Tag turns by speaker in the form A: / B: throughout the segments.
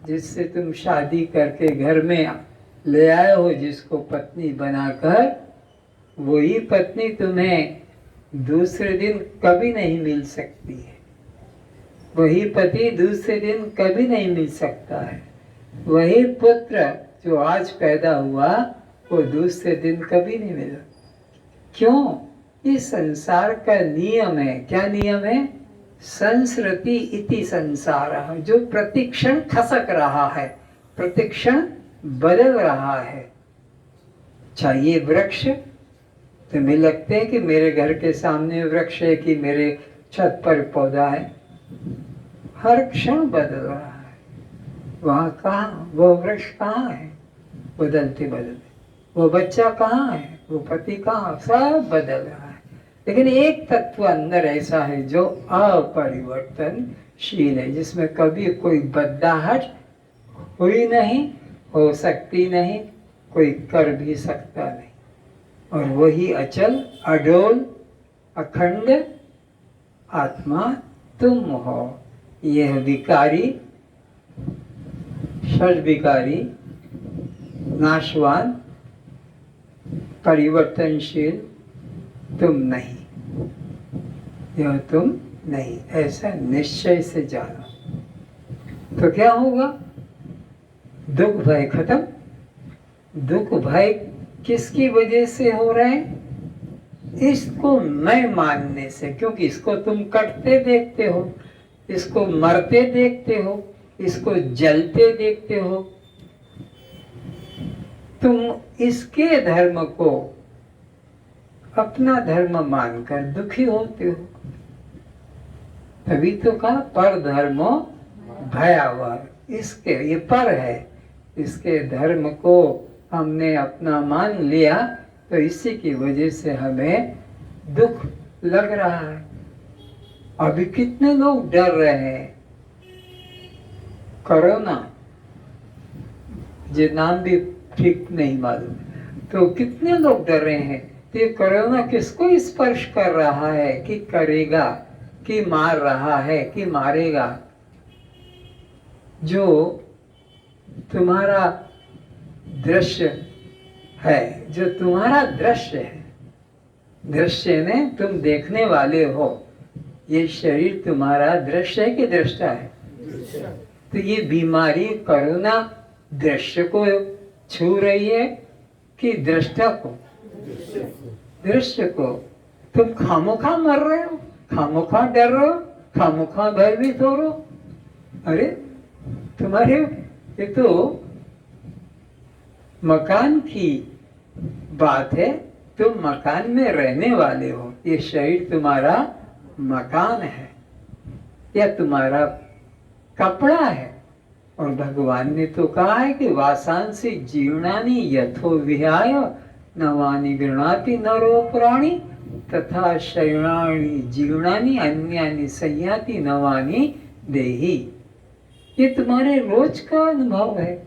A: जिससे तुम शादी करके घर में ले आए हो, जिसको पत्नी बनाकर, वही पत्नी तुम्हें दूसरे दिन कभी नहीं मिल सकती है। वही पति दूसरे दिन कभी नहीं मिल सकता है। वही पुत्र जो आज पैदा हुआ वो दूसरे दिन कभी नहीं मिला। क्यों? ये संसार का नियम है। क्या नियम है? संस्रति इति संसार, जो प्रतिक्षण खसक रहा है, प्रतिक्षण बदल रहा है। चाहिए वृक्ष, तुम्हें लगते है कि मेरे घर के सामने वृक्ष है कि मेरे छत पर पौधा है, हर क्षण बदल रहा है। वहाँ कहाँ वो वृक्ष कहाँ है? बदलते बदलते। वो बच्चा कहाँ है? वो पति कहाँ? सब बदल रहा है। लेकिन एक तत्व अंदर ऐसा है जो अपरिवर्तनशील है, जिसमें कभी कोई बदलाहट हुई नहीं, हो सकती नहीं, कोई कर भी सकता नहीं। और वही अचल, अडोल, अखंड आत्मा तुम हो। यह विकारी, षड्विकारी, नाशवान, परिवर्तनशील तुम नहीं, यह तुम नहीं, ऐसा निश्चय से जानो। तो क्या होगा? दुख भय खत्म। दुख भय किसकी वजह से हो रहे हैं? इसको मैं मानने से, क्योंकि इसको तुम कटते देखते हो, इसको मरते देखते हो, इसको जलते देखते हो, तुम इसके धर्म को अपना धर्म मानकर दुखी होते हो। तभी तो कहा पर धर्मो भयावह। इसके, ये पर है, इसके धर्म को हमने अपना मान लिया तो इसी की वजह से हमें दुख लग रहा है। अभी कितने लोग डर रहे हैं। कोरोना, ये नाम भी ठीक नहीं मालूम, तो कितने लोग डर रहे हैं। तो ये कोरोना किसको स्पर्श कर रहा है कि करेगा, कि मार रहा है कि मारेगा? जो तुम्हारा दृश्य है, जो तुम्हारा दृश्य है, दृश्य ने तुम देखने वाले हो, ये शरीर तुम्हारा दृश्य है कि दृष्टा है? तो ये बीमारी कोरोना दृश्य को छू रही है कि दृष्टा को? दृश्य को। तुम खामोखा मर रहे हो, खामोखा डर रहे हो, खामोखा भयभीत हो रहे हो। अरे तुम्हारे, ये तो मकान की बात है, तुम मकान में रहने वाले हो। ये शरीर तुम्हारा मकान है या तुम्हारा कपड़ा है। और भगवान ने तो कहा है कि वासांसी जीर्णानि यथो विहाय नवानि गृणाति नरो प्राणी तथा शयनानि जीर्णानि अन्यानि संयाति नवानि देहि। ये तुम्हारे रोज का अनुभव है।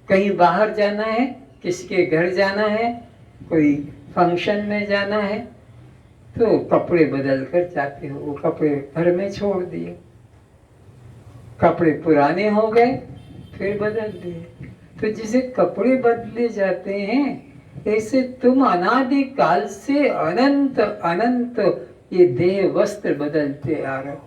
A: कहीं बाहर जाना है, किसी के घर जाना है, कोई फंक्शन में जाना है, तो कपड़े बदल कर जाते हो। वो कपड़े घर में छोड़ दिए, कपड़े पुराने हो गए फिर बदल दिए। तो जिसे कपड़े बदले जाते हैं, ऐसे तुम अनादि काल से अनंत अनंत ये देह वस्त्र बदलते आ रहे हो।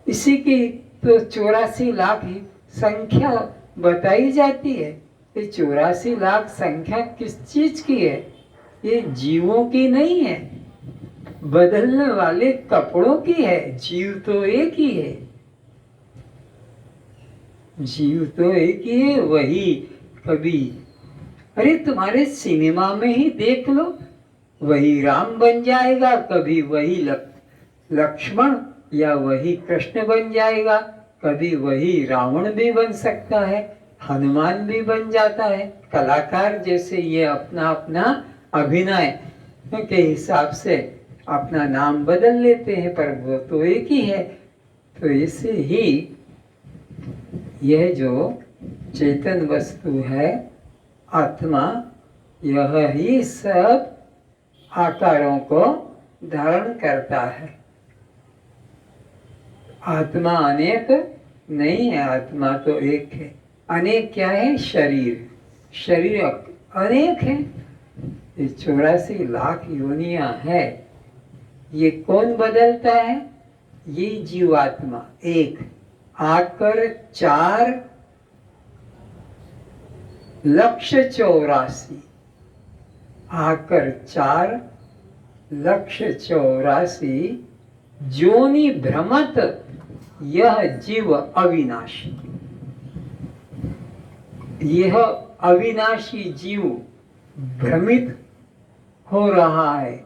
A: इसी की तो 84 लाख ही संख्या बताई जाती है। ये 84 लाख संख्या किस चीज की है? ये जीवों की नहीं है, बदलने वाले कपड़ों की है। जीव तो एक ही है, जीव तो एक ही है। वही कभी, अरे तुम्हारे सिनेमा में ही देख लो, वही राम बन जाएगा, कभी वही लक्ष्मण या वही कृष्ण बन जाएगा, कभी वही रावण भी बन सकता है, हनुमान भी बन जाता है। कलाकार जैसे ये अपना अपना अभिनय के हिसाब से अपना नाम बदल लेते हैं, पर वो तो एक ही है। तो इसे ही यह जो चेतन वस्तु है आत्मा, यह ही सब आकारों को धारण करता है। आत्मा अनेक नहीं है, आत्मा तो एक है। अनेक क्या है? शरीर। शरीर अनेक है। ये 84 लाख योनियां है। ये कौन बदलता है? ये जीवात्मा एक आकर 4,84,00,000 आकर 4,84,00,000 जोनि भ्रमत यह जीव अविनाशी। यह अविनाशी जीव भ्रमित हो रहा है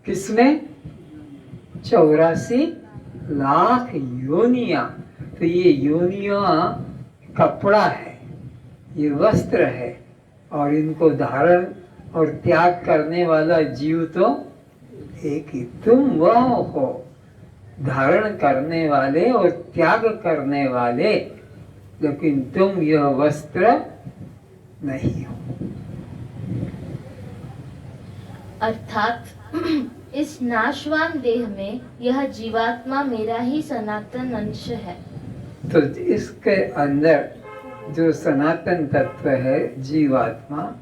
A: किसमें? 84 लाख योनियां। तो ये योनियां कपड़ा है, ये वस्त्र है, और इनको धारण और त्याग करने वाला जीव तो एक ही। तुम वह हो धारण करने वाले और त्याग करने वाले, लेकिन तुम यह वस्त्र नहीं हो।
B: अर्थात इस नाशवान देह में यह जीवात्मा मेरा ही सनातन अंश है।
A: तो इसके अंदर जो सनातन तत्व है जीवात्मा,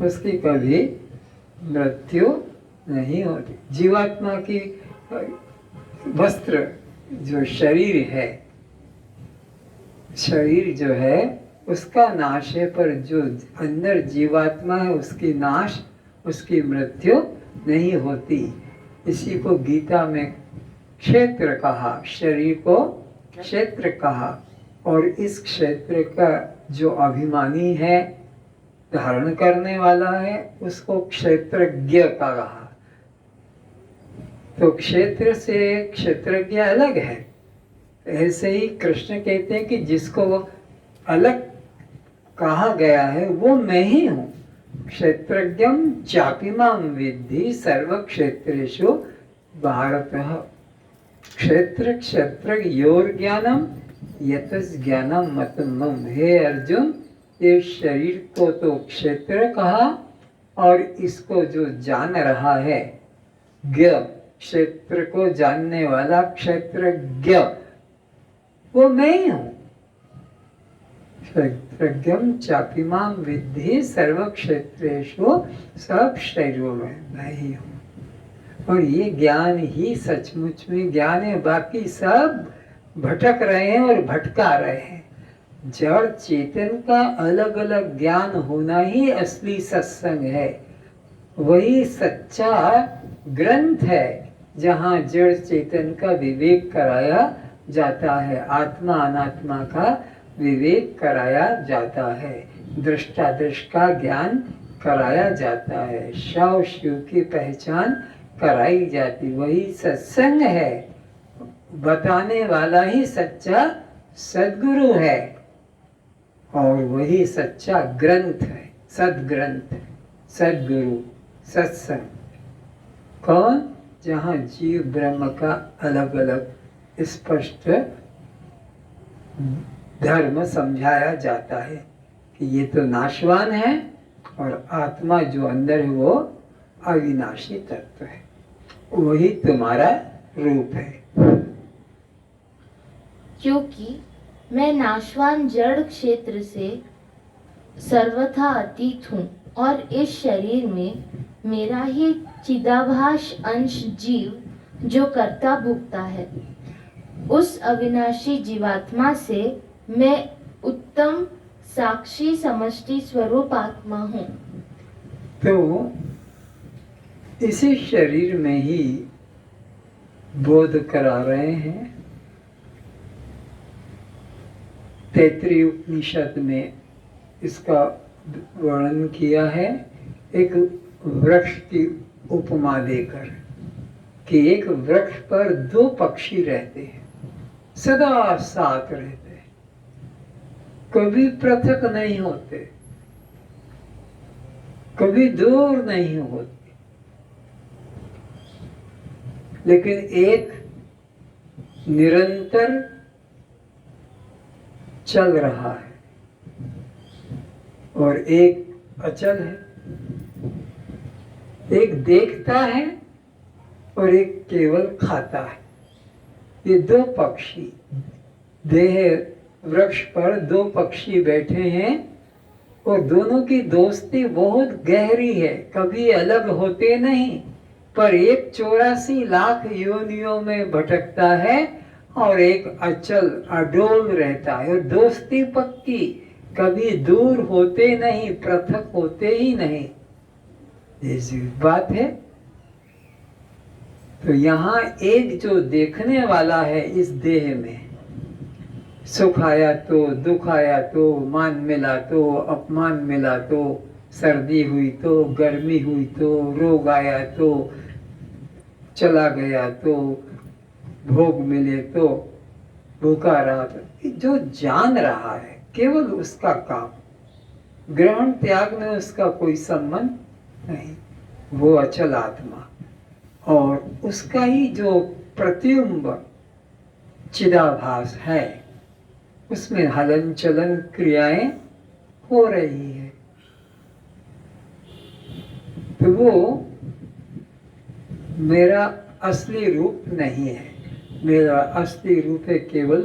A: उसकी कभी मृत्यु नहीं होती। जीवात्मा की वस्त्र जो शरीर है, शरीर जो है उसका नाश है, पर जो अंदर जीवात्मा है उसकी नाश, उसकी मृत्यु नहीं होती। इसी को गीता में क्षेत्र कहा, शरीर को क्षेत्र कहा। और इस क्षेत्र का जो अभिमानी है, धारण करने वाला है, उसको क्षेत्रज्ञ कहा। तो क्षेत्र से क्षेत्रज्ञ अलग है। ऐसे ही कृष्ण कहते हैं कि जिसको वो अलग कहा गया है वो मैं ही हूँ। क्षेत्रज्ञम चापिमां विद्धि सर्व क्षेत्रेषु भारतः। क्षेत्र क्षेत्र योर ज्ञानम यतस् ज्ञानम मतम मम। हे अर्जुन, ये शरीर को तो क्षेत्र कहा, और इसको जो जान रहा है ज्ञ, क्षेत्र को जानने वाला क्षेत्रज्ञ, वो मैं ही हूँ। क्षेत्रज्ञम चापिमां विद्धि सर्व क्षेत्रेषु, सब शरीरों में मैं ही हूँ। और ये ज्ञान ही सचमुच में ज्ञान है, बाकी सब भटक रहे हैं और भटका रहे हैं। जड़ चेतन का अलग अलग ज्ञान होना ही असली सत्संग है। वही सच्चा ग्रंथ है जहाँ जड़ चेतन का विवेक कराया जाता है, आत्मा अनात्मा का विवेक कराया जाता है, दृष्टादृष्ट का ज्ञान कराया जाता है, शव शिव की पहचान कराई जाती। वही सत्संग है। बताने वाला ही सच्चा सद्गुरु है, और वही सच्चा ग्रंथ है, सदग्रंथ, सद्गुरु, सत्संग। कौन? जहाँ जीव ब्रह्म का अलग अलग स्पष्ट धर्म समझाया जाता है कि ये तो नाशवान है, और आत्मा जो अंदर है वो अविनाशी तत्व है, वही तुम्हारा रूप है।
B: क्योंकि मैं नाशवान जड़ क्षेत्र से सर्वथा अतीत हूँ, और इस शरीर में मेरा ही चिदाभास अंश जीव जो कर्ता भुगता है, उस अविनाशी जीवात्मा से मैं उत्तम साक्षी समष्टि स्वरूप आत्मा हूँ।
A: तो इसी शरीर में ही बोध करा रहे हैं। तैत्तिरीय उपनिषद में इसका वर्णन किया है, एक वृक्ष की उपमा देकर, कि एक वृक्ष पर 2 पक्षी रहते हैं, सदा साथ रहते हैं, कभी पृथक नहीं होते, कभी दूर नहीं होते। लेकिन एक निरंतर चल रहा है और एक अचल है। एक देखता है और एक केवल खाता है। ये 2 पक्षी देह वृक्ष पर दो पक्षी बैठे हैं और दोनों की दोस्ती बहुत गहरी है, कभी अलग होते नहीं, पर एक 84 लाख योनियों में भटकता है और एक अचल अडोल रहता है। और दोस्ती पक्की, कभी दूर होते नहीं, पृथक होते ही नहीं। ये बात है। तो यहाँ एक जो देखने वाला है इस देह में, सुख आया तो, दुख आया तो, मान मिला तो, अपमान मिला तो, सर्दी हुई तो, गर्मी हुई तो, रोग आया तो, चला गया तो, भोग मिले तो, भूखा रहा तो, जो जान रहा है केवल उसका काम, ग्रहण त्याग में उसका कोई संबंध नहीं, वो अचल आत्मा। और उसका ही जो प्रतिबिंब चिदाभास है, उसमें हलन चलन क्रियाएं हो रही है। तो वो मेरा असली रूप नहीं है। मेरा असली रूप है केवल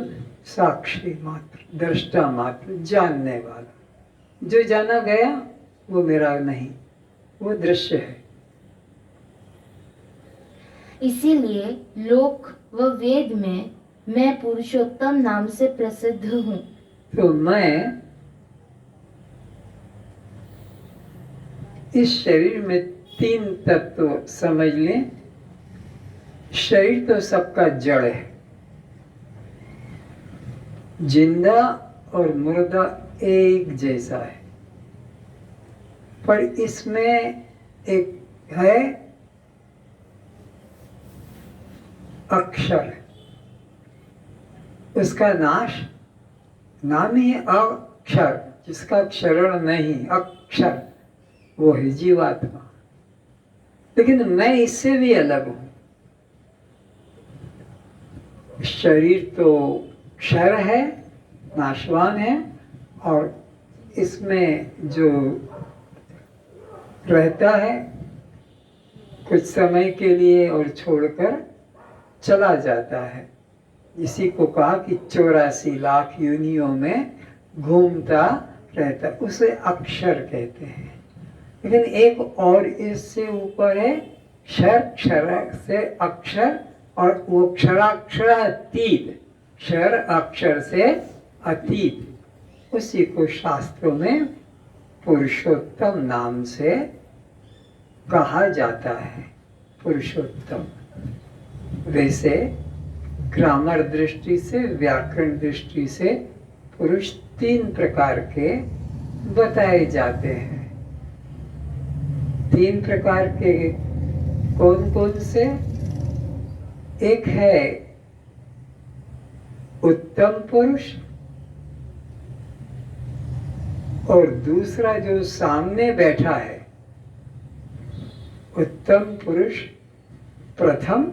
A: साक्षी मात्र, दृष्टा मात्र, जानने वाला। जो जाना गया वो मेरा नहीं, वो दृश्य है।
B: इसीलिए लोक व वेद में मैं पुरुषोत्तम नाम से प्रसिद्ध हूँ।
A: तो मैं इस शरीर में 3 तत्व समझ लें। शरीर तो सबका जड़ है, जिंदा और मुर्दा एक जैसा है, पर इसमें एक है अक्षर, उसका नाश, नाम ही अक्षर, जिसका क्षरण नहीं, अक्षर, वो है जीवात्मा। लेकिन मैं इससे भी अलग हूं। शरीर तो क्षर है, नाशवान है, और इसमें जो रहता है कुछ समय के लिए और छोड़कर चला जाता है। इसी को कहा कि 84 लाख योनियों में घूमता रहता, उसे अक्षर कहते हैं। लेकिन एक और इससे ऊपर है क्षर, क्षर से अक्षर, और वो क्षराक्षर अतीत, क्षर अक्षर से अतीत, उसी को शास्त्रों में पुरुषोत्तम नाम से कहा जाता है। पुरुषोत्तम वैसे ग्रामर दृष्टि से, व्याकरण दृष्टि से पुरुष 3 प्रकार के बताए जाते हैं। 3 प्रकार के कौन कौन से? एक है उत्तम पुरुष, और दूसरा जो सामने बैठा है, उत्तम पुरुष प्रथम,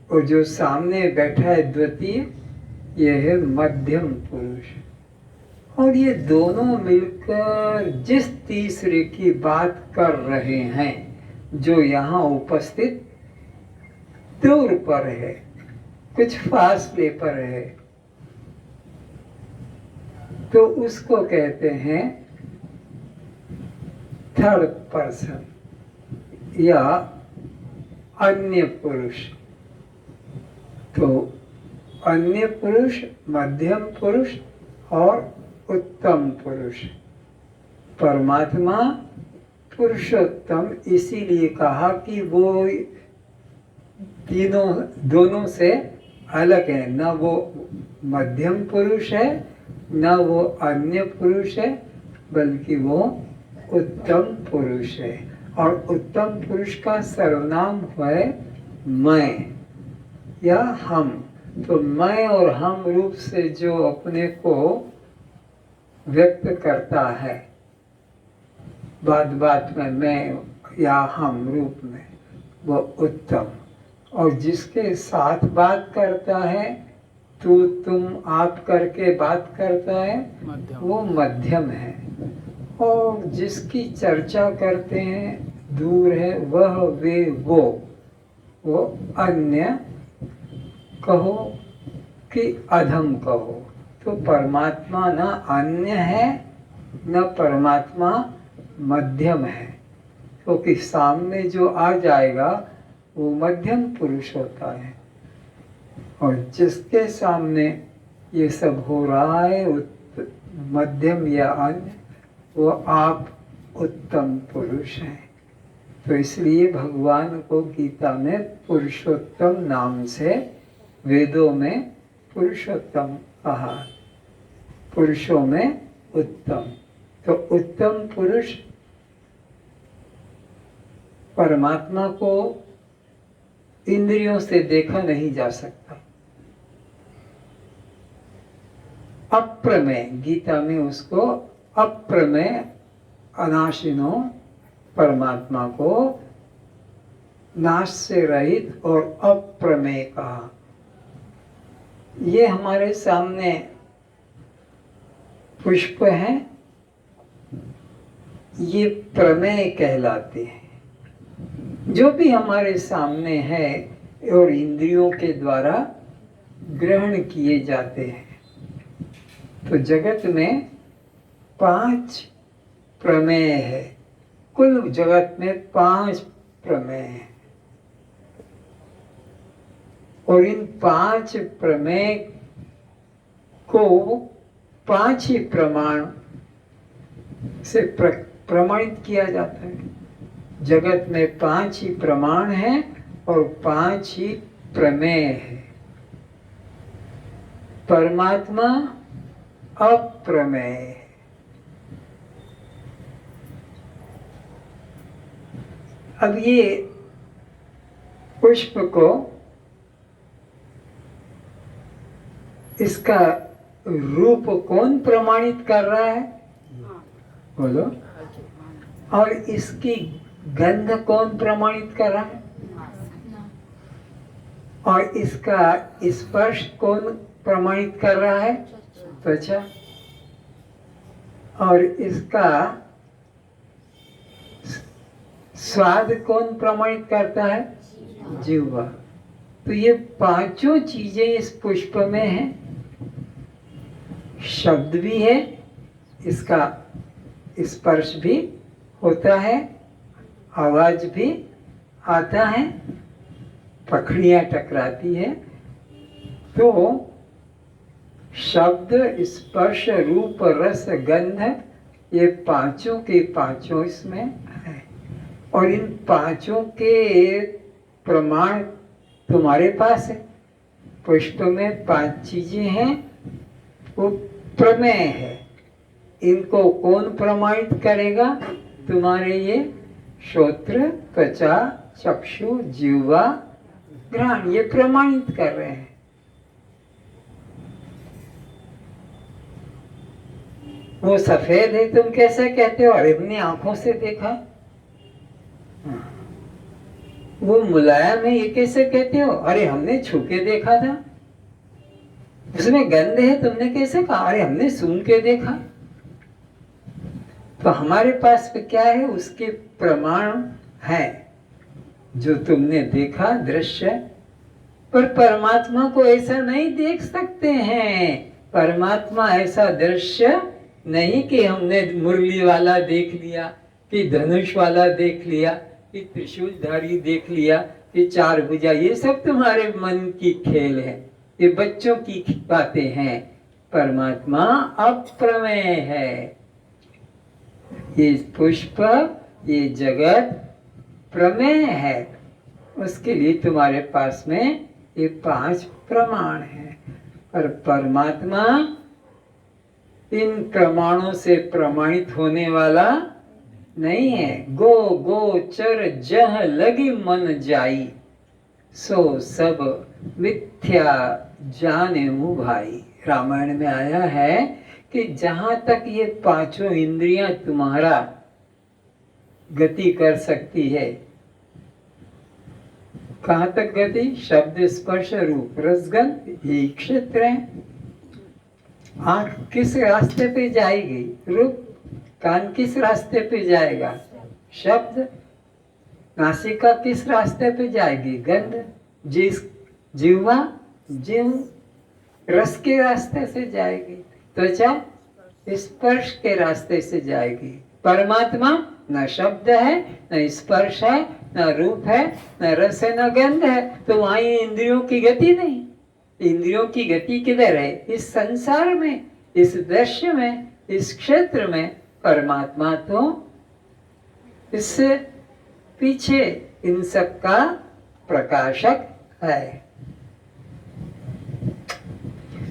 A: और जो सामने बैठा है द्वितीय, यह है मध्यम पुरुष। और ये दोनों मिलकर जिस तीसरे की बात कर रहे हैं, जो यहाँ उपस्थित दूर पर है, कुछ फासले पर है, तो उसको कहते हैं थर्ड पर्सन या अन्य पुरुष। तो अन्य पुरुष, मध्यम पुरुष और उत्तम पुरुष। परमात्मा पुरुषोत्तम इसीलिए कहा कि वो तीनों, दोनों से अलग है। न वो मध्यम पुरुष है, न वो अन्य पुरुष है, बल्कि वो उत्तम पुरुष है। और उत्तम पुरुष का सर्वनाम है मैं या हम। तो मैं और हम रूप से जो अपने को व्यक्त करता है, बात बात में मैं या हम रूप में, वो उत्तम। और जिसके साथ बात करता है, तू तुम आप करके बात करता है, वो मध्यम है। और जिसकी चर्चा करते हैं, दूर है, वह वे वो अन्य कहो कि अधम कहो, तो परमात्मा न अन्य है न परमात्मा मध्यम है, क्योंकि सामने जो आ जाएगा वो मध्यम पुरुष होता है, और जिसके सामने ये सब हो रहा है मध्यम या अन्य, वो आप उत्तम पुरुष हैं। तो इसलिए भगवान को गीता में पुरुषोत्तम नाम से वेदों में पुरुषोत्तम कहा, पुरुषों में उत्तम। तो उत्तम पुरुष परमात्मा को इंद्रियों से देखा नहीं जा सकता। अप्रमेय, गीता में उसको अप्रमेय अनाशिनो परमात्मा को नाश से रहित और अप्रमेय कहा। ये हमारे सामने पुष्प हैं, ये प्रमेय कहलाते हैं। जो भी हमारे सामने है और इंद्रियों के द्वारा ग्रहण किए जाते हैं। तो जगत में 5 प्रमेय है, कुल जगत में 5 प्रमेय हैं, और इन 5 प्रमेय को 5 ही प्रमाण से प्रमाणित किया जाता है। जगत में 5 ही प्रमाण हैं और 5 ही प्रमेय है। परमात्मा अप्रमेय है। अब ये पुष्प को इसका रूप कौन प्रमाणित कर रहा है? बोलो। और इसकी गंध कौन प्रमाणित कर रहा है? और इसका स्पर्श कौन प्रमाणित कर रहा है? त्वचा। और इसका स्वाद कौन प्रमाणित करता है? जीवा। तो ये 5 चीजें इस पुष्प में हैं। शब्द भी है, इसका स्पर्श भी होता है, आवाज भी आता है, पखड़ियाँ टकराती है। तो शब्द, स्पर्श, रूप, रस, गंध, ये 5 के 5 इसमें है। और इन 5 के प्रमाण तुम्हारे पास है। पुष्प में 5 चीजें हैं, वो प्रमेय है। इनको कौन प्रमाणित करेगा? तुम्हारे ये श्रोत्र, त्वचा, चक्षु, जीवा, घ्राण, ये प्रमाणित कर रहे हैं। वो सफेद है, तुम कैसे कहते हो? अरे अपनी आंखों से देखा। वो मुलायम है, ये कैसे कहते हो? अरे हमने छू के देखा था। उसमें गंध है, तुमने कैसे कहा? अरे हमने सूंघ के देखा। तो हमारे पास क्या है? उसके प्रमाण है जो तुमने देखा, दृश्य। पर परमात्मा को ऐसा नहीं देख सकते हैं। परमात्मा ऐसा दृश्य नहीं कि हमने मुरली वाला देख लिया, कि धनुष वाला देख लिया, कि त्रिशूलधारी देख लिया, कि 4 भुजा। ये सब तुम्हारे मन की खेल है, ये बच्चों की बातें हैं। परमात्मा अप्रमेय है। ये पुष्प, ये जगत प्रमेय है। उसके लिए तुम्हारे पास में ये 5 प्रमाण हैं। और परमात्मा इन प्रमाणों से प्रमाणित होने वाला नहीं है। गो गोचर जह लगी मन जाई, सो सब मिथ्या जाने मुँह भाई। रामायण में आया है कि जहां तक ये 5 इंद्रियां तुम्हारा गति कर सकती है, कहाँ तक गति? शब्द, स्पर्श, रूप, रसगंध, ये क्षेत्र है। आंख किस रास्ते पे जाएगी? रूप। कान किस रास्ते पे जाएगा? शब्द। नासिका किस रास्ते पे जाएगी? गंध। जिस जीवा, जीव। रस के रास्ते से जाएगी, त्वचा स्पर्श के रास्ते से जाएगी। परमात्मा न शब्द है, न स्पर्श है, न रूप है, न रस है, न गंध है, तो वहां इंद्रियों की गति नहीं। इंद्रियों की गति किधर है? इस संसार में, इस दृश्य में, इस क्षेत्र में। परमात्मा तो इससे पीछे इन सब का प्रकाशक है।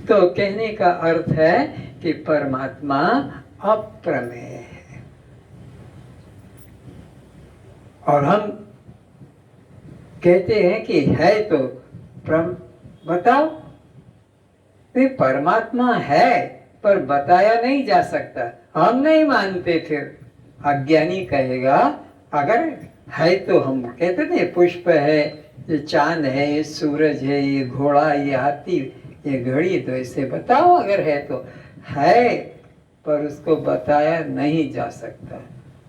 A: तो कहने का अर्थ है कि परमात्मा अप्रमेय है। और हम कहते हैं कि है तो बताओ, नहीं परमात्मा है पर बताया नहीं जा सकता, हम नहीं मानते। फिर अज्ञानी कहेगा अगर है तो, हम कहते थे पुष्प है, ये चांद है, ये सूरज है, ये घोड़ा, ये हाथी, ये घड़ी, तो इसे बताओ अगर है तो। है पर उसको बताया नहीं जा सकता,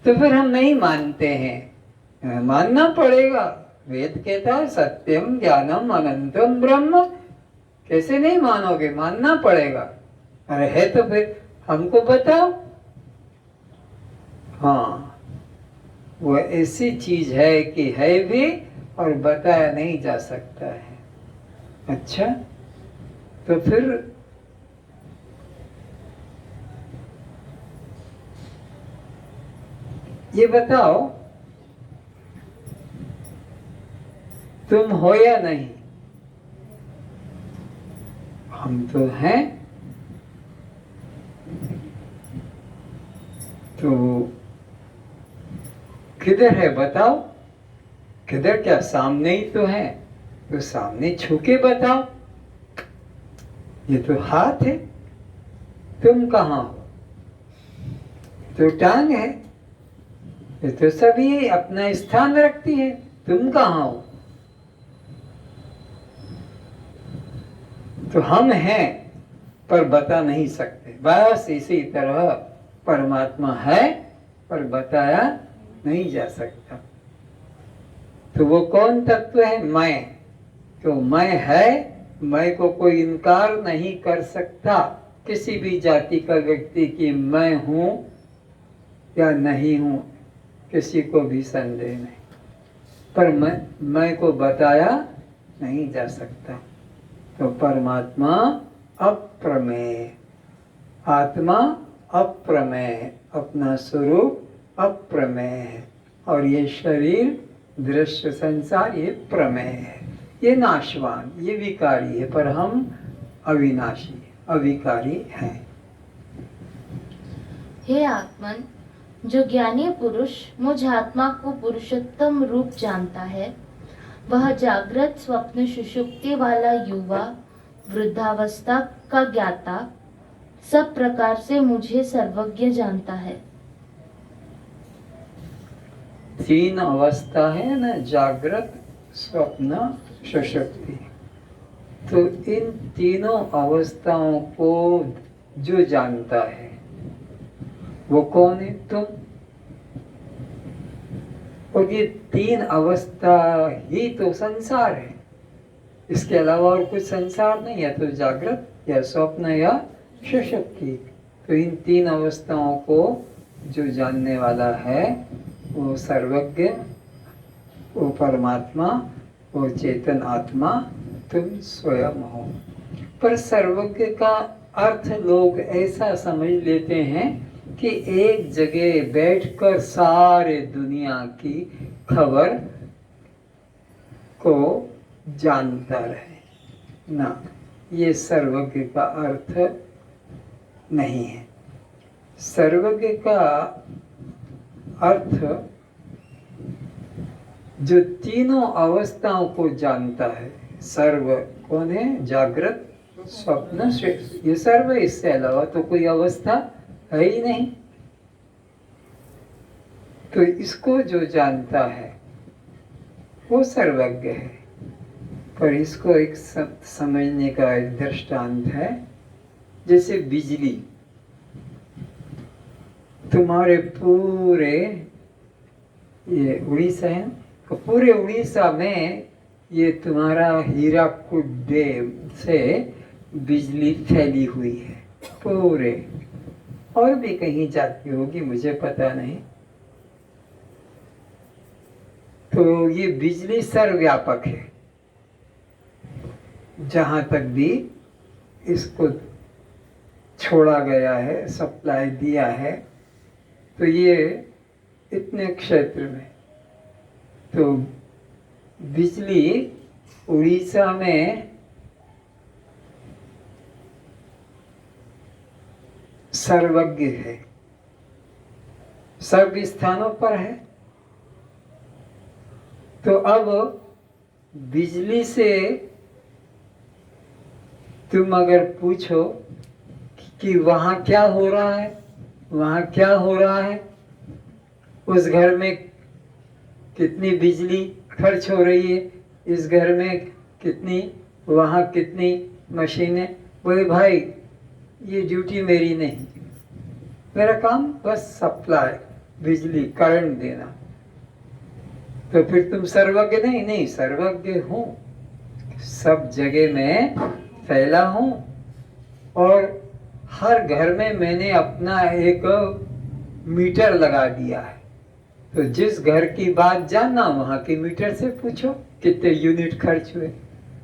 A: तो फिर हम नहीं मानते हैं। मानना पड़ेगा। वेद कहता है सत्यम ज्ञानम अनंतम ब्रह्म। कैसे नहीं मानोगे? मानना पड़ेगा। अरे है तो फिर हमको बताओ। हाँ, वो ऐसी चीज है कि है भी और बताया नहीं जा सकता है। अच्छा, तो फिर ये बताओ, तुम हो या नहीं? हम तो हैं। तो किधर है बताओ? किधर? क्या सामने ही तो है, तो सामने छू के बताओ। ये तो हाथ है, तुम कहाँ हो? तो टांग है, ये तो सभी अपना स्थान रखती है, तुम कहाँ हो? तो हम हैं पर बता नहीं सकते। बस इसी तरह परमात्मा है पर बताया नहीं जा सकता। तो वो कौन तत्व है? मैं। तो मैं है, मैं को कोई इनकार नहीं कर सकता किसी भी जाति का व्यक्ति कि मैं हूं या नहीं हूं, किसी को भी संदेह नहीं। पर मैं को बताया नहीं जा सकता। तो परमात्मा अप्रमेय, आत्मा अप्रमेय, अपना स्वरूप अप्रमेय है। और ये शरीर, दृश्य संसार, ये प्रमेय है। ये नाशवान, ये विकारी है, पर हम अविनाशी, अविकारी हैं।
B: हे आत्मन, जो ज्ञानी पुरुष मुझ आत्मा को पुरुषोत्तम रूप जानता है, वह जागृत, स्वप्न, सुषुप्ति वाला युवा, वृद्धावस्था का ज्ञाता, सब प्रकार से मुझे सर्वज्ञ जानता है।
A: तीन अवस्था है ना, जागृत, स्वप्न, सुषुप्ति। तो इन तीनों अवस्थाओं को जो जानता है वो कौन है? तुम। और ये तीन अवस्था ही तो संसार है, इसके अलावा और कुछ संसार नहीं है। तो जागृत या स्वप्न या सुषुप्ति। तो इन तीन अवस्थाओं को जो जानने वाला है वो सर्वज्ञ, वो परमात्मा, वो चेतन आत्मा तुम स्वयं हो। पर सर्वज्ञ का अर्थ लोग ऐसा समझ लेते हैं कि एक जगह बैठकर सारे दुनिया की खबर को जानता रहे ना। ये सर्वज्ञ का अर्थ नहीं है। सर्वज्ञ का अर्थ जो तीनों अवस्थाओं को जानता है। सर्व कौन है? जागृत, स्वप्न, ये सर्व, इससे अलावा तो कोई अवस्था है ही नहीं। तो इसको जो जानता है वो सर्वज्ञ है। पर इसको एक समझने का एक दृष्टांत है। जैसे बिजली तुम्हारे पूरे, ये उड़ीसा है, तो पूरे उड़ीसा में ये तुम्हारा हीराकुड डैम से बिजली फैली हुई है पूरे, और भी कहीं जाती होगी, मुझे पता नहीं। तो ये बिजली सर्वव्यापक है। जहाँ तक भी इसको छोड़ा गया है, सप्लाई दिया है, तो ये इतने क्षेत्र में, तो बिजली उड़ीसा में सर्वज्ञ है, सब स्थानों पर है। तो अब बिजली से तुम अगर पूछो कि वहाँ क्या हो रहा है, वहाँ क्या हो रहा है, उस घर में कितनी बिजली खर्च हो रही है, इस घर में कितनी, वहाँ कितनी मशीनें, बोले भाई ये ड्यूटी मेरी नहीं, मेरा काम बस सप्लाई, बिजली, करंट देना। तो फिर तुम सर्वज्ञ नहीं? नहीं, सर्वज्ञ हूँ, सब जगह में फैला हूँ, और हर घर में मैंने अपना एक मीटर लगा दिया है। तो जिस घर की बात जानना, वहाँ के मीटर से पूछो कितने यूनिट खर्च हुए।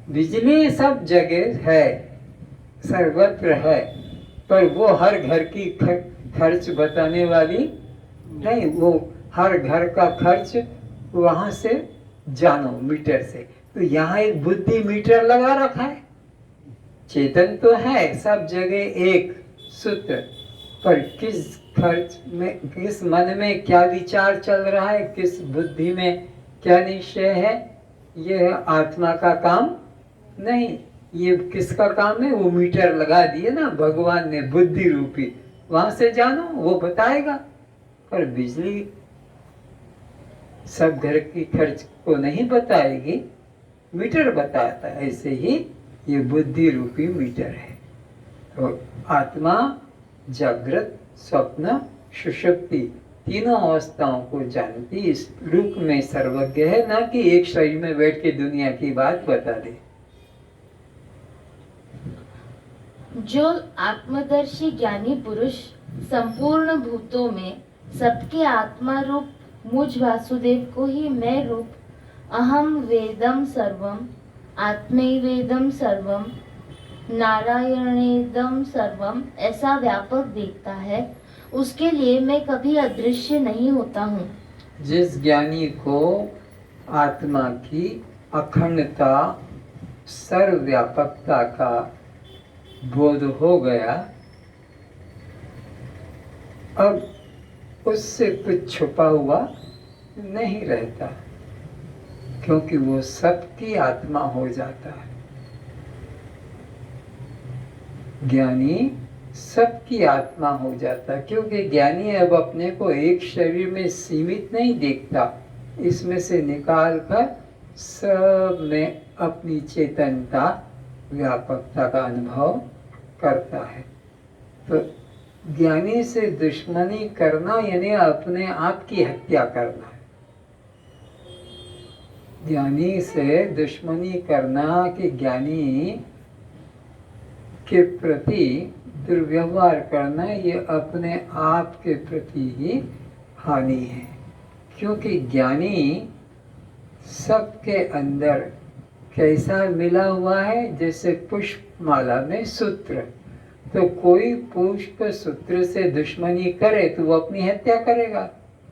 A: बिजली सब जगह है, सर्वत्र है, पर वो हर घर की खर्च बताने वाली नहीं। वो हर घर का खर्च वहाँ से जानो, मीटर से। तो यहाँ एक बुद्धि मीटर लगा रखा है। चेतन तो है सब जगह एक सूत्र, पर किस खर्च में, किस मन में क्या विचार चल रहा है, किस बुद्धि में क्या निश्चय है, यह आत्मा का काम नहीं। ये किसका काम है? वो मीटर लगा दिए ना भगवान ने, बुद्धि रूपी, वहां से जानो, वो बताएगा। पर बिजली सब घर की खर्च को नहीं बताएगी, मीटर बताता है। ऐसे ही ये बुद्धि रूपी मीटर है। तो आत्मा जागृत, स्वप्न, सुषुप्ति तीनों अवस्थाओं को जानती, इस रूप में सर्वज्ञ है, ना कि एक शरीर में बैठ के दुनिया की बात बता दे।
B: जो आत्मदर्शी ज्ञानी पुरुष संपूर्ण भूतों में सबके आत्मा रूप मुझ वासुदेव को ही मैं रूप अहम वेदम सर्वम, आत्मैवेदम सर्वम, नारायणेदम सर्वम ऐसा व्यापक देखता है, उसके लिए मैं कभी अदृश्य नहीं होता हूँ।
A: जिस ज्ञानी को आत्मा की अखंडता, सर्वव्यापकता का बोध हो गया, अब उससे कुछ छुपा हुआ नहीं रहता, क्योंकि वो सबकी आत्मा हो जाता है। ज्ञानी सबकी आत्मा हो जाता है, क्योंकि ज्ञानी अब अपने को एक शरीर में सीमित नहीं देखता, इसमें से निकाल कर सब में अपनी चेतनता, व्यापकता का अनुभव करता है। तो ज्ञानी से दुश्मनी करना यानी अपने आप की हत्या करना है। ज्ञानी से दुश्मनी करना कि ज्ञानी के प्रति दुर्व्यवहार करना, ये अपने आप के प्रति ही हानि है। क्योंकि ज्ञानी सबके अंदर कैसा मिला हुआ है, जैसे पुष्प माला में सूत्र। तो कोई पुष्प सूत्र से दुश्मनी करे तो वो अपनी हत्या करेगा,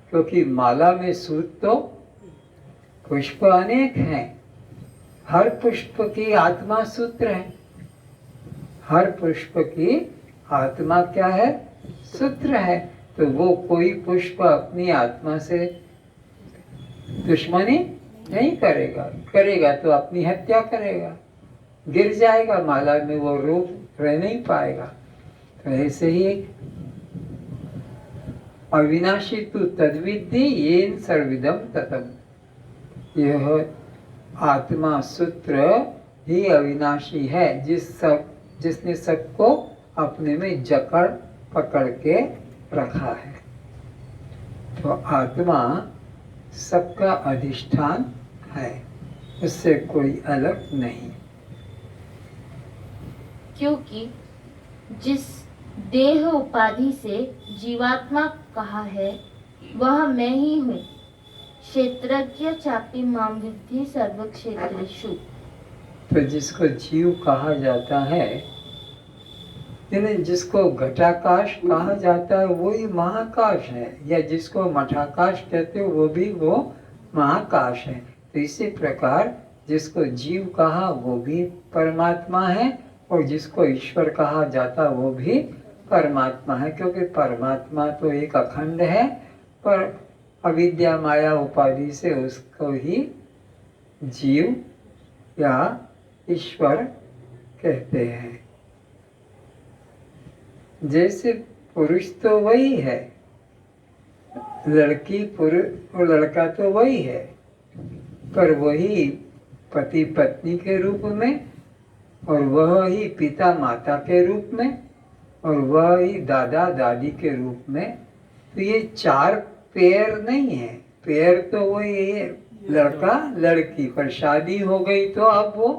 A: क्योंकि माला में सूत्र तो पुष्प अनेक हैं, हर पुष्प की आत्मा सूत्र है, हर पुष्प की आत्मा क्या है? सूत्र है। तो वो कोई पुष्प अपनी आत्मा से दुश्मनी नहीं करेगा, करेगा तो अपनी हत्या करेगा, गिर जाएगा माला में, वो रूप रह नहीं पाएगा। तो ऐसे ही अविनाशी तु तद्विद्धि येन सर्विदम ततम, यह आत्मा सूत्र ही अविनाशी है, जिसने सबको अपने में जकड़ पकड़ के रखा है। तो आत्मा सबका अधिष्ठान है, उससे कोई अलग नहीं।
B: क्योंकि जिस देह उपाधि से जीवात्मा कहा है वह मैं ही हूँ। क्षेत्रज्ञ चापि मां विद्धि सर्व क्षेत्रेषु।
A: तो जिसको जीव कहा जाता है, यानी जिसको घटाकाश कहा जाता है वही महाकाश है, या जिसको मठाकाश कहते हो वो भी वो महाकाश है। तो इसी प्रकार जिसको जीव कहा वो भी परमात्मा है, और जिसको ईश्वर कहा जाता वो भी परमात्मा है, क्योंकि परमात्मा तो एक अखंड है, पर अविद्या माया उपाधि से उसको ही जीव या ईश्वर कहते हैं। जैसे पुरुष तो वही है, लड़की पुरुष और लड़का तो वही है, पर वही पति पत्नी के रूप में, और वह ही पिता माता के रूप में, और वह ही दादा दादी के रूप में। तो ये चार पेयर नहीं है, पेयर तो वही है, लड़का लड़की, पर शादी हो गई तो अब वो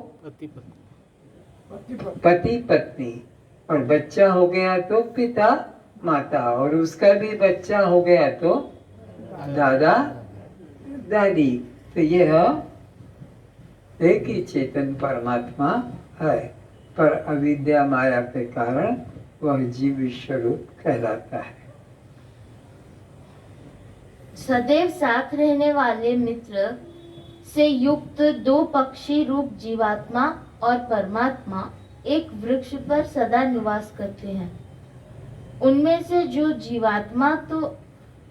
A: पति पत्नी, और बच्चा हो गया तो पिता माता, और उसका भी बच्चा हो गया तो दादा दादी। तो यह एक ही चेतन परमात्मा है, पर अविद्या माया के कारण वह जीव स्वरूप कहलाता है।
B: सदैव साथ रहने वाले मित्र से युक्त दो पक्षी रूप जीवात्मा और परमात्मा एक वृक्ष पर सदा निवास करते हैं। उनमें से जो जीवात्मा तो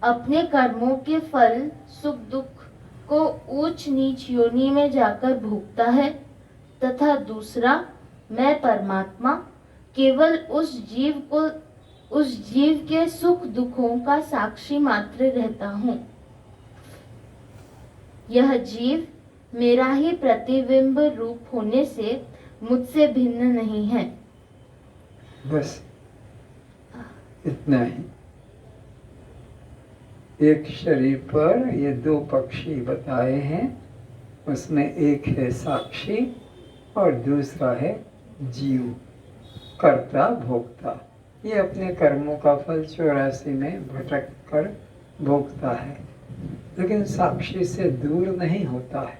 B: अपने कर्मों के फल सुख दुख को ऊंच नीच योनि में जाकर भोगता है, तथा दूसरा मैं परमात्मा केवल उस जीव के सुख दुखों का साक्षी मात्र रहता हूँ। यह जीव मेरा ही प्रतिबिंब रूप होने से मुझसे भिन्न नहीं है।
A: बस इतना ही। एक शरीर पर ये दो पक्षी बताए हैं, उसमें एक है साक्षी और दूसरा है जीव, कर्ता भोक्ता। ये अपने कर्मों का फल 84 में भटक कर भोगता है, लेकिन साक्षी से दूर नहीं होता है।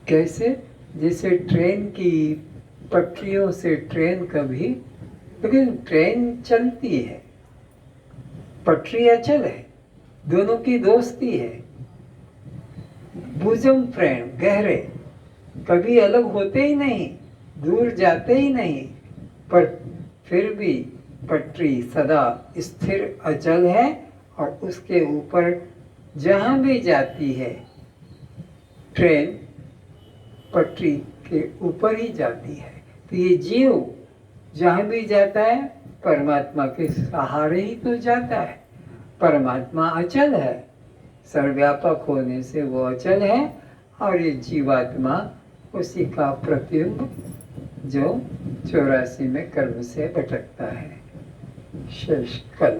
A: कैसे? जैसे ट्रेन की पटरियों से ट्रेन कभी, लेकिन ट्रेन चलती है, पटरी अचल है, दोनों की दोस्ती है, बुझम प्रेम गहरे, कभी अलग होते ही नहीं, दूर जाते ही नहीं, पर फिर भी पटरी सदा स्थिर अचल है, और उसके ऊपर जहाँ भी जाती है ट्रेन पटरी के ऊपर ही जाती है। तो ये जीव जहाँ भी जाता है परमात्मा के सहारे ही तो जाता है। परमात्मा अचल है, सर्वव्यापक होने से वो अचल है, और ये जीवात्मा उसी का प्रतिबिंब जो 84 में कर्म से भटकता है। शेष कल।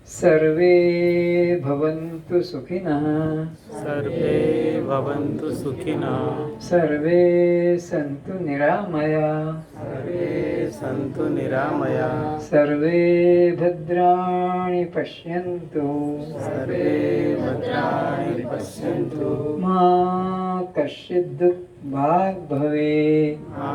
A: सर्वे भवन्तु सुखिनः,
C: सर्वे भवन्तु सुखिनः,
A: सर्वे सन्तु निरामयाः,
C: सर्वे सन्तु निरामयाः,
A: सर्वे भद्राणि पश्यन्तु,
C: सर्वे भद्राणि पश्यन्तु,
A: मा कश्चित् दुःखभाग् भवेत्,
C: मा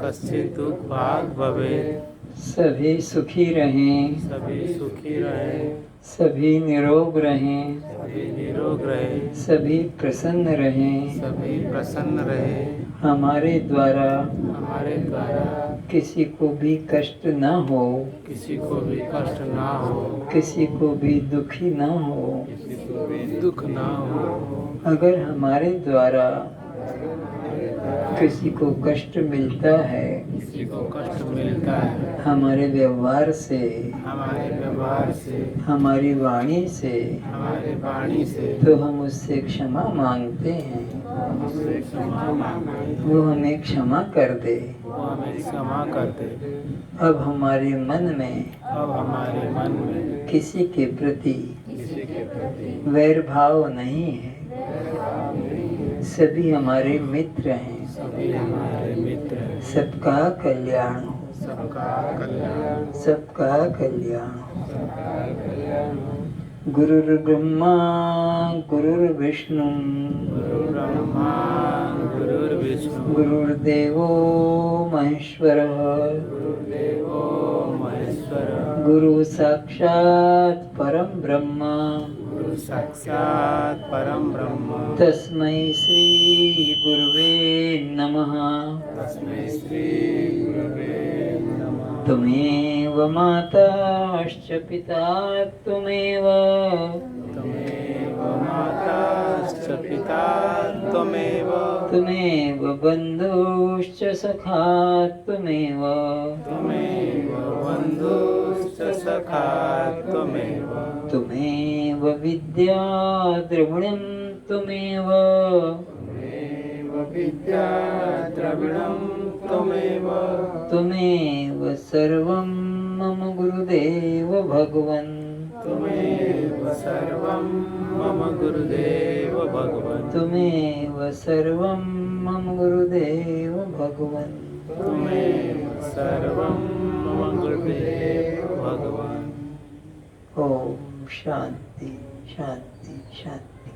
C: कश्चित् दुःखभाग् भवेत्।
A: सभी सुखी रहें,
C: सभी सुखी रहें,
A: सभी निरोग रहें,
C: सभी निरोग रहें,
A: सभी प्रसन्न रहें।
C: सभी प्रसन्न रहें।
A: हमारे द्वारा
C: हमारे द्वारा
A: किसी को भी कष्ट न हो,
C: किसी को भी कष्ट ना हो,
A: किसी को भी दुखी न हो।
C: किसी को भी दुख ना हो।
A: अगर हमारे द्वारा किसी को कष्ट मिलता है,
C: किसी को कष्ट मिलता है,
A: हमारे व्यवहार से,
C: हमारे व्यवहार से,
A: हमारी वाणी से,
C: हमारे वाणी से,
A: तो हम उससे क्षमा मांगते हैं,
C: हमसे क्षमा मांगते,
A: वो हमें क्षमा कर दे।
C: वो हमें क्षमा कर दे।
A: अब हमारे मन में
C: अब हमारे मन में
A: किसी के प्रति
C: किसी के प्रति
A: वैर भाव नहीं है, सभी हमारे मित्र हैं,
C: सभी हमारे मित्र
A: सबका कल्याण हो,
C: सबका कल्याण
A: सबका कल्याण हो।
C: सबका कल्याण
A: गुरुर्ब्रह्मा गुरुर्विष्णु
C: गुरुर्ब्रह्मा गुरुर्विष्णु
A: गुरुर्देवो महेश्वरः
C: गुरुर्देवो महेश्वर
A: गुरु साक्षात् परम ब्रह्म
C: गुरु साक्षात् परम ब्रह्म
A: तस्मै श्री गुरुवे नमः।
C: तस्मै श्री गुरुवे नमः।
A: त्वमेव माताश्च पिता त्वमेव
C: त्वमेव माताश्च पिता त्वमेव
A: त्वमेव बन्धुश्च सखा त्वमेव
C: त्वमेव बन्धुश्च सखा त्वमेव
A: त्वमेव विद्या द्रविणं त्वमेव
C: त्वमेव विद्या द्रविणं त्वमेव
A: त्वमेव सर्वं मम गुरुदेव भगवन्
C: त्वमेव सर्वं मम गुरुदेव भगवन्
A: त्वमेव सर्वं मम गुरुदेव भगवन्।
C: त्वमेव सर्वं मम गुरुदेव भगवन्।
A: ओम शांति शांति शांति।